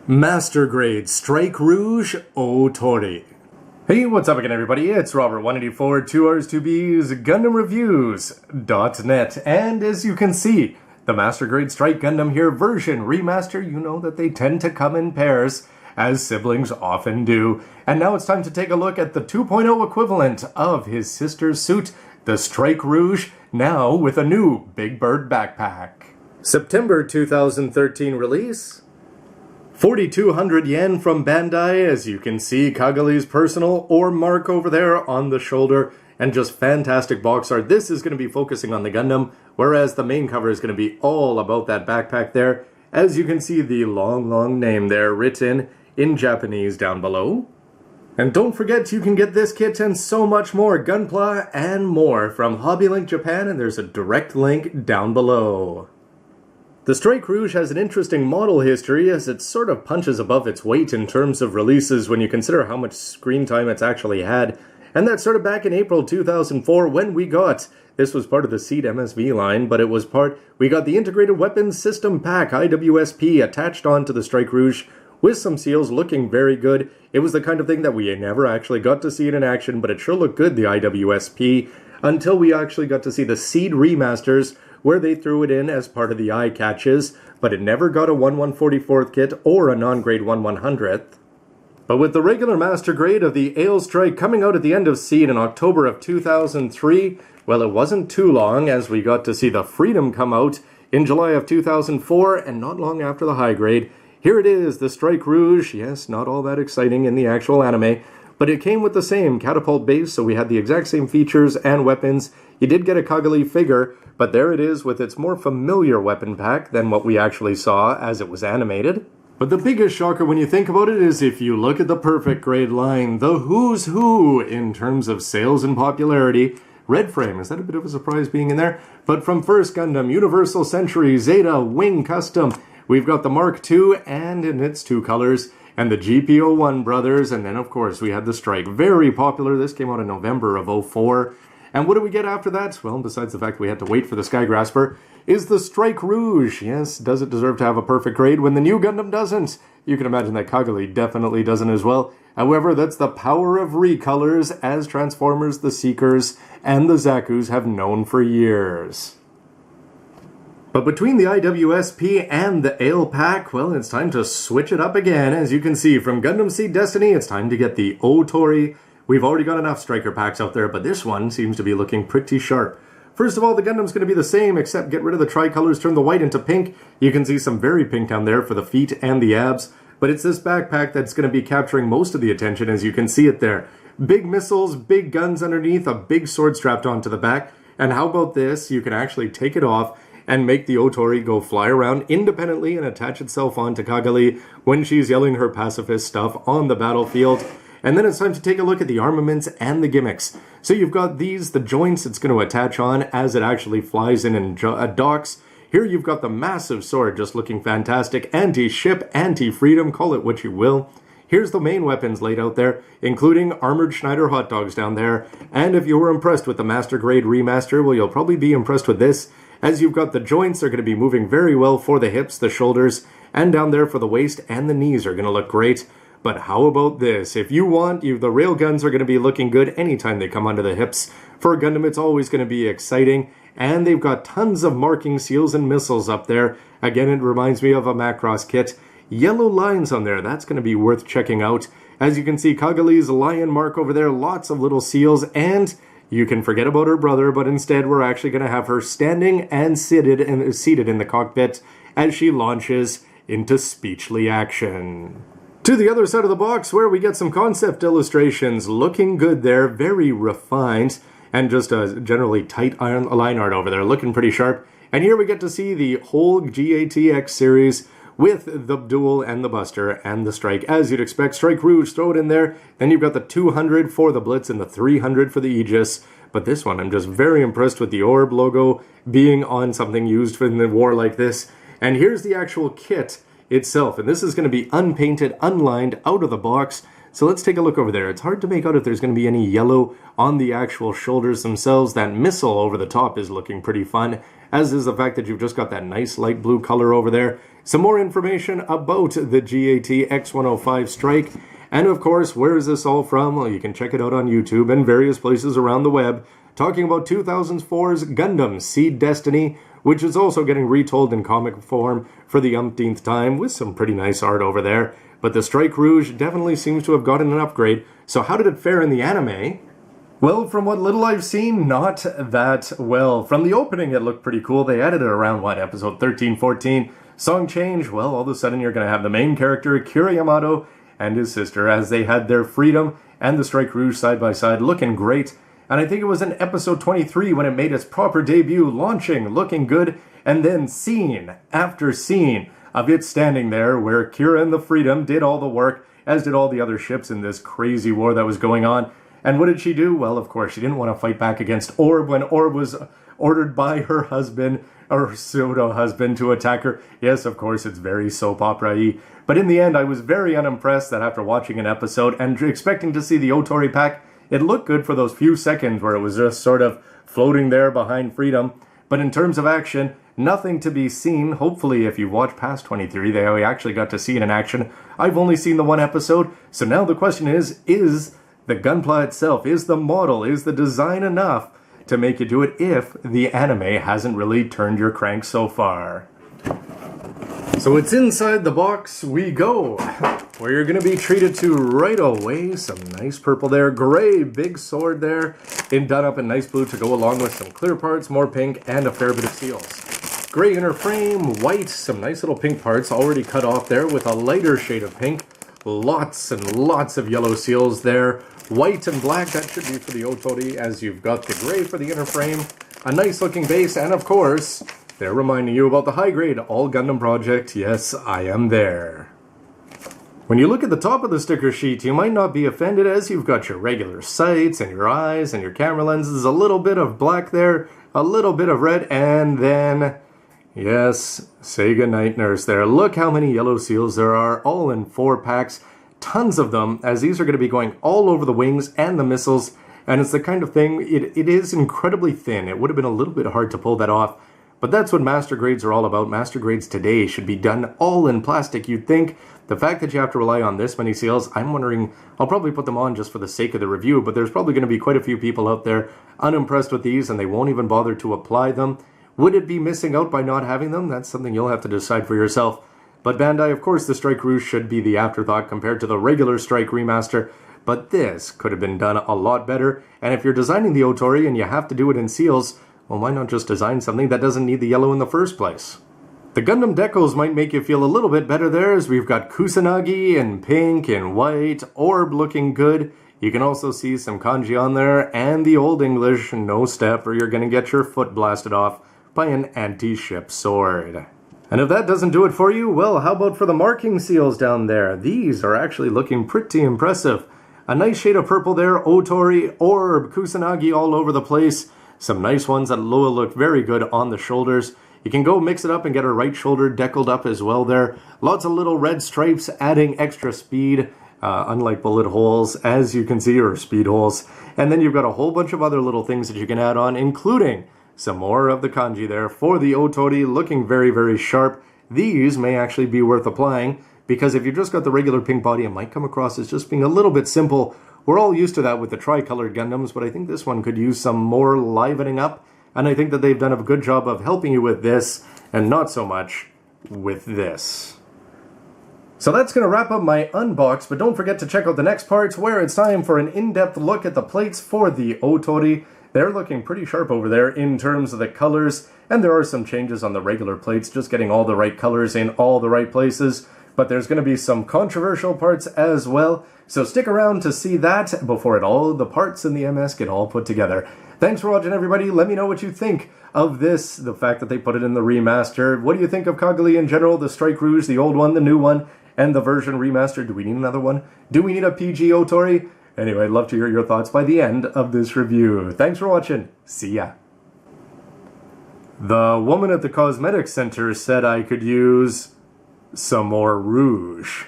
Master Grade Strike Rouge Ootori. Hey, what's up again, everybody? It's Robert 184, 2Rs2Bs, GundamReviews.net, and as you can see, the Master Grade Strike Gundam here version remaster, you know that they tend to come in pairs, as siblings often do, and now it's time to take a look at the 2.0 equivalent of his sister's suit, the Strike Rouge, now with a new Big Bird backpack. September 2013 release. 4,200 yen from Bandai, as you can see Cagalli's personal or mark over there on the shoulder, and just fantastic box art. This is going to be focusing on the Gundam, whereas the main cover is going to be all about that backpack there. As you can see the long name there written in Japanese down below. And don't forget you can get this kit and so much more, Gunpla and more from HobbyLink Japan, and there's a direct link down below. The Strike Rouge has an interesting model history as it sort of punches above its weight in terms of releases when you consider how much screen time it's actually had. And that started back in April 2004 when we got, this was part of the Seed MSV line, but we got the Integrated Weapons System Pack, IWSP, attached onto the Strike Rouge with some seals looking very good. It was the kind of thing that we never actually got to see it in action, but it sure looked good, the IWSP, until we actually got to see the Seed remasters, where they threw it in as part of the eye catches, but it never got a 1/144th kit or a non-grade 1/100th. But with the regular master grade of the Ale Strike coming out at the end of Seed in October of 2003, well, it wasn't too long as we got to see the Freedom come out in July of 2004, and not long after the high grade. Here it is, the Strike Rouge. Yes, not all that exciting in the actual anime, but it came with the same catapult base, so we had the exact same features and weapons. You did get a Cagalli figure, but there it is with its more familiar weapon pack than what we actually saw as it was animated. But the biggest shocker when you think about it is if you look at the perfect grade line, the who's who in terms of sales and popularity. Red Frame, is that a bit of a surprise being in there? But from First Gundam, Universal Century, Zeta, Wing Custom, we've got the Mark II and in its two colors, and the GPO1 brothers, and then of course we had the Strike. Very popular. This came out in November of 04. And what do we get after that? Well, besides the fact we had to wait for the Sky Grasper, is the Strike Rouge. Yes, does it deserve to have a perfect grade when the new Gundam doesn't? You can imagine that Cagalli definitely doesn't as well. However, that's the power of recolors, as Transformers, the Seekers, and the Zakus have known for years. But between the IWSP and the Ale Pack, well, it's time to switch it up again. As you can see, from Gundam Seed Destiny, it's time to get the Ootori. We've already got enough striker packs out there, but this one seems to be looking pretty sharp. First of all, the Gundam's going to be the same, except get rid of the tricolors, turn the white into pink. You can see some very pink down there for the feet and the abs, but it's this backpack that's going to be capturing most of the attention, as you can see it there. Big missiles, big guns underneath, a big sword strapped onto the back, and how about this? You can actually take it off and make the Ootori go fly around independently and attach itself onto Cagalli when she's yelling her pacifist stuff on the battlefield. And then it's time to take a look at the armaments and the gimmicks. So you've got these, the joints it's going to attach on as it actually flies in and docks. Here you've got the massive sword just looking fantastic. Anti-ship, anti-freedom, call it what you will. Here's the main weapons laid out there, including armored Schneider hot dogs down there. And if you were impressed with the Master Grade Remaster, well, you'll probably be impressed with this, as you've got the joints are going to be moving very well for the hips, the shoulders, and down there for the waist, and the knees are going to look great. But how about this? If you want, the railguns are going to be looking good anytime they come onto the hips. For a Gundam, it's always going to be exciting. And they've got tons of marking seals and missiles up there. Again, it reminds me of a Macross kit. Yellow lines on there, that's going to be worth checking out. As you can see, Cagalli's lion mark over there, lots of little seals, and you can forget about her brother, but instead we're actually going to have her standing and seated in the cockpit as she launches into speechly action. To the other side of the box, where we get some concept illustrations, looking good there, very refined, and just a generally tight line art over there, looking pretty sharp. And here we get to see the whole GATX series with the Duel and the Buster and the Strike. As you'd expect, Strike Rouge, throw it in there. Then you've got the 200 for the Blitz and the 300 for the Aegis. But this one, I'm just very impressed with the Orb logo being on something used in the war like this. And here's the actual kit itself, and this is going to be unpainted, unlined, out of the box. So let's take a look over there. It's hard to make out if there's going to be any yellow on the actual shoulders themselves. That missile over the top is looking pretty fun, as is the fact that you've just got that nice light blue color over there. Some more information about the GAT X105 Strike. And of course, where is this all from? Well, you can check it out on YouTube and various places around the web. Talking about 2004's Gundam Seed Destiny, which is also getting retold in comic form for the umpteenth time with some pretty nice art over there. But the Strike Rouge definitely seems to have gotten an upgrade. So how did it fare in the anime? Well, from what little I've seen, not that well. From the opening, it looked pretty cool. They added it around, what, episode 13, 14? Song change, well, all of a sudden you're going to have the main character, Kira Yamato, and his sister, as they had their freedom and the Strike Rouge side by side, looking great. And I think it was in episode 23 when it made its proper debut, launching, looking good, and then scene after scene of it standing there where Kira and the Freedom did all the work, as did all the other ships in this crazy war that was going on. And what did she do? Well, of course, she didn't want to fight back against Orb when Orb was ordered by her husband, or pseudo-husband, to attack her. Yes, of course, it's very soap opera-y. But in the end, I was very unimpressed that after watching an episode and expecting to see the Ootori pack, it looked good for those few seconds where it was just sort of floating there behind Freedom. But in terms of action, nothing to be seen. Hopefully, if you watch past 23, they actually got to see it in action. I've only seen the one episode, so now the question is the Gunpla itself, is the model, is the design enough to make you do it if the anime hasn't really turned your crank so far? So it's inside the box we go, where you're going to be treated to right away. Some nice purple there, gray, big sword there, done up in nice blue to go along with some clear parts, more pink, and a fair bit of seals. Gray inner frame, white, some nice little pink parts already cut off there with a lighter shade of pink. Lots and lots of yellow seals there. White and black, that should be for the Ootori, as you've got the gray for the inner frame. A nice looking base, and of course, they're reminding you about the high grade All Gundam project. Yes, I am there. When you look at the top of the sticker sheet, you might not be offended, as you've got your regular sights and your eyes and your camera lenses, a little bit of black there, a little bit of red, and then, yes, say goodnight, nurse there. Look how many yellow seals there are, all in 4 packs. Tons of them, as these are going to be going all over the wings and the missiles, and it's the kind of thing, it is incredibly thin. It would have been a little bit hard to pull that off, but that's what master grades are all about. Master grades today should be done all in plastic, you'd think. The fact that you have to rely on this many seals, I'm wondering, I'll probably put them on just for the sake of the review, but there's probably going to be quite a few people out there unimpressed with these, and they won't even bother to apply them. Would it be missing out by not having them? That's something you'll have to decide for yourself. But Bandai, of course, the Strike Rouge should be the afterthought compared to the regular Strike remaster, but this could have been done a lot better, and if you're designing the Ootori and you have to do it in seals, well, why not just design something that doesn't need the yellow in the first place? The Gundam decals might make you feel a little bit better there, as we've got Kusanagi in pink and white, Orb looking good. You can also see some kanji on there, and the Old English, no step, or you're going to get your foot blasted off by an anti-ship sword. And if that doesn't do it for you, well, how about for the marking seals down there? These are actually looking pretty impressive. A nice shade of purple there, Ootori, Orb, Kusanagi all over the place. Some nice ones that look very good on the shoulders. You can go mix it up and get a right shoulder deckled up as well there. Lots of little red stripes adding extra speed, unlike bullet holes, as you can see, or speed holes. And then you've got a whole bunch of other little things that you can add on, including some more of the kanji there for the Ootori, looking very, very sharp. These may actually be worth applying, because if you've just got the regular pink body, it might come across as just being a little bit simple. We're all used to that with the tri-colored Gundams, but I think this one could use some more livening up, and I think that they've done a good job of helping you with this, and not so much with this. So that's going to wrap up my unbox, but don't forget to check out the next parts, where it's time for an in-depth look at the plates for the Ootori. They're looking pretty sharp over there in terms of the colors, and there are some changes on the regular plates, just getting all the right colors in all the right places. But there's going to be some controversial parts as well, so stick around to see that before the parts in the MS get all put together. Thanks for watching, everybody. Let me know what you think of this, the fact that they put it in the remaster. What do you think of Cagalli in general, the Strike Rouge, the old one, the new one, and the version remastered? Do we need another one? Do we need a PG Ootori? Anyway, I'd love to hear your thoughts by the end of this review. Thanks for watching. See ya. The woman at the cosmetics center said I could use some more rouge.